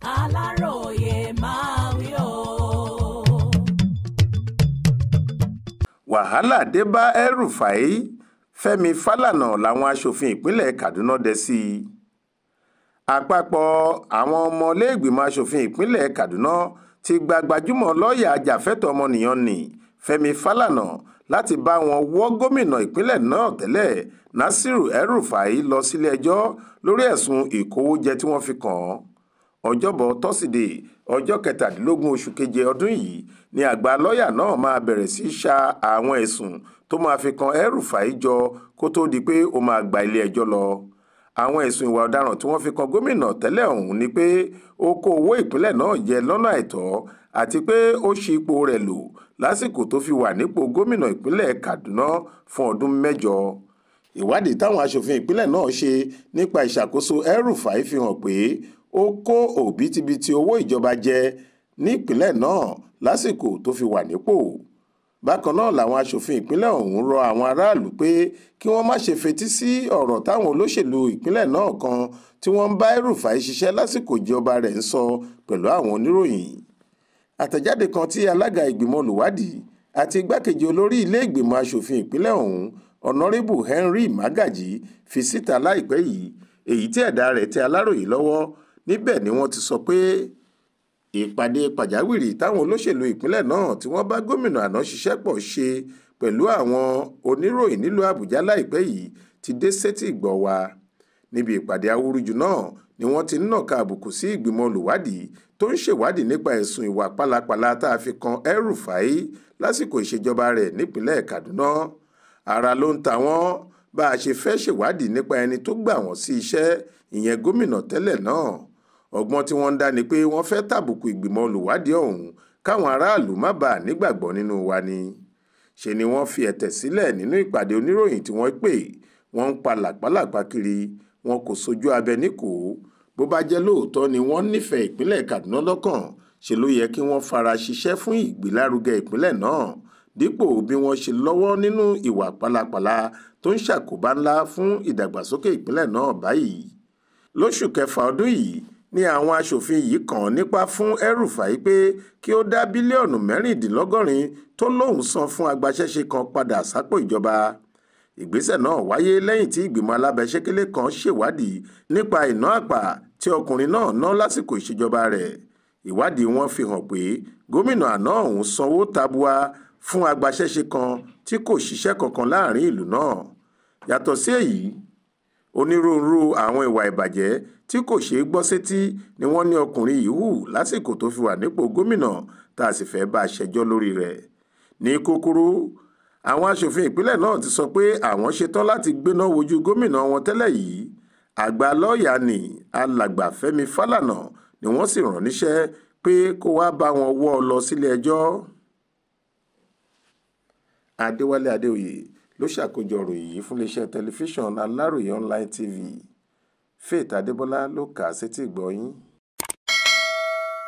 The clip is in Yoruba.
Aláròyé máa wí o. Wàhálà dé bá El-Rufai, Fẹ́mi Fálànà làwọn aṣòfin ìpínlẹ̀ Kaduna dẹ sí i. Àpapọ̀ àwọn ọmọlẹ́gbìmọ̀ aṣòfin ìpínlẹ̀ Kaduna ti gba gbajúmọ̀ lọ́ọ̀yà ajàfẹ́tọ̀ọ́ ọmọnìyàn ní Fẹ́mi Fálànà láti bá wọn wọ́ gómìnà ìpínlẹ̀ náà tẹ́lẹ̀ Nasiru El-Rufai lọ sílé-ẹjọ́ lórí ẹ̀sùn ìkówójẹ tí wọ́n fi kàn án. Ọjọ́bọ̀ tọ́sídẹ̀ẹ́ ọjọ́ 17 oṣù keje ọdún yìí ni àgbà lọ́ọ̀yà náà máa bẹ̀rẹ̀ sí í ṣa àwọn ẹ̀sùn tó máa fi kan El-Rufai jọ kó tó di pé ó máa gba ilé-ẹjọ́ lọ. Àwọn ẹ̀sùn ìwà ọ̀daràn tí wọ́n fi kan gómìnà tẹ́lẹ̀ ọ̀hún ni pé ó kó owó ìpínlẹ̀ náà jẹ lọ́nà àìtọ́ àti pé ó ṣi ipò rẹ̀ lò lásìkò tó fi wà nípò gómìnà ìpínlẹ̀ Kaduna fún ọdún 8. Ìwádìí táwọn aṣòfin ìpínlẹ̀ náà ṣe nípa ìṣàkóso El-Rufai fi hàn pé ó kó òbítíbitì owó ìjọba jẹ nípínlẹ̀ náà lásìkò tó fi wà nípò. Bákan náà làwọn aṣòfin ìpínlẹ̀ ọ̀hún rọ àwọn aráàlú pé kí wọ́n má ṣe fetí sí ọ̀rọ̀ táwọn olóṣèlú ìpínlẹ̀ náà kan tí wọ́n ń bá El-Rufai ṣiṣẹ́ lásìkò ìjọba rẹ̀ ń sọ pẹ̀lú àwọn oníròyìn. Àtẹ̀jáde kan tí alága ìgbìmọ̀ olùwádìí àti igbákejì olórí ilé ìgbìmọ̀ aṣòfin ìpínlẹ̀ ọ̀hún Honorable Henry Magaji fi síta láìpẹ́ yìí, èyí tí ẹ̀dà rẹ̀ tẹ Aláròyé lọ́wọ́. Níbẹ̀ ni wọ́n ti sọ pé ìpàdé pàjáwìrì táwọn olóṣèlú ìpínlẹ̀ náà tí wọ́n bá gómìnà àná ṣiṣẹ́ pọ̀ ṣe pẹ̀lú àwọn oníròyìn nílùú Àbújá láìpẹ́ yìí ti dé sétí ìgbọ́ wa. Níbi ìpàdé awúrúju náà ni wọ́n ti ń nàka àbùkù sí ìgbìmọ̀ olùwádìí tó ń ṣèwádìí nípa ẹ̀sùn ìwà pálapàla tá a fi kan El-Rufai lásìkò ìṣèjọba rẹ̀ nípínlẹ̀ Kaduna. Ara ló ń ta wọ́n bá a ṣe fẹ́ ṣèwádìí nípa ẹni tó gbà wọ́n sí iṣẹ́, ìyẹn gómìnà tẹ́lẹ̀ náà. Ọgbọ́n tí wọ́n ń dá ni pé wọ́n fẹ́ tàbùkù ìgbìmọ̀ olùwádìí ọ̀hún káwọn aráàlú má bàa nígbàgbọ́ nínú wa ni. Ṣe ni wọ́n fi ẹ̀tẹ̀ sílẹ̀ nínú ìpàdé oníròyìn tí wọ́n pè. Wọ́n ń pa làpálàpá kiri, wọn kò sojú abẹ níkò. Bó bá jẹ́ lóòótọ́ ni wọ́n nífẹ̀ẹ́ ìpínlẹ̀ Kaduna lọ́kàn, ṣe ló yẹ kí wọ́n fara ṣiṣẹ́ fún ìgbélárugẹ ìpínlẹ̀ náà dípò bí wọ́n ṣe lọ́wọ́ nínú ìwà pálapàla tó ń ṣàkóbá ńlá fún ìdàgbàsókè ìpínlẹ̀ náà báyìí. Lóṣù kẹfà ọdún yìí ni àwọn aṣòfin yìí kàn nípa fún El-Rufai pé kí ó dá bílíọ̀nù 76 tó lóun san fún agbaṣẹ́ṣe kan padà sápò ìjọba. Ìgbésẹ̀ náà wáyé lẹ́yìn tí ìgbìmọ̀ alábẹ́sẹ́kẹ́lé kan ṣèwádìí nípa ìná àpà tí ọkùnrin náà ná lásìkò ìṣèjọba rẹ̀. Ìwádìí wọn fi hàn pé gómìnà àná ọ̀hún sanwó tabua fún agbaṣẹ́ṣe kan tí kò ṣiṣẹ́ kankan láàrin ìlú náà. Yàtọ̀ sí èyí, onírúurú àwọn ìwà ìbàjẹ́ tí kò ṣeé gbọ́ sétí ni wọ́n ní ọkùnrin yìí hù lásìkò tó fi wà nípò gómìnà tá a sì fẹ́ bá a ṣẹjọ́ lórí rẹ̀. Ní kúkúrú, àwọn aṣòfin ìpínlẹ̀ náà ti sọ pé àwọn ṣetán láti gbéná wojú gómìnà wọn tẹ́lẹ̀ yìí. Àgbà lọ́ọ̀yà ní alàgbà Fẹ́mi Fálànà ni wọ́n sì rán níṣẹ́ pé kó wá bá wọn wọ́ ọ lọ sílé ẹjọ́. Adéwálé Adéoyè ló ṣàkójọ ìròyìn yìí fún iléeṣẹ́ tẹlifíṣàn Aláròyé online TV. Faith Adébọ́lá ló kà á sétí ìgbọ́ yín.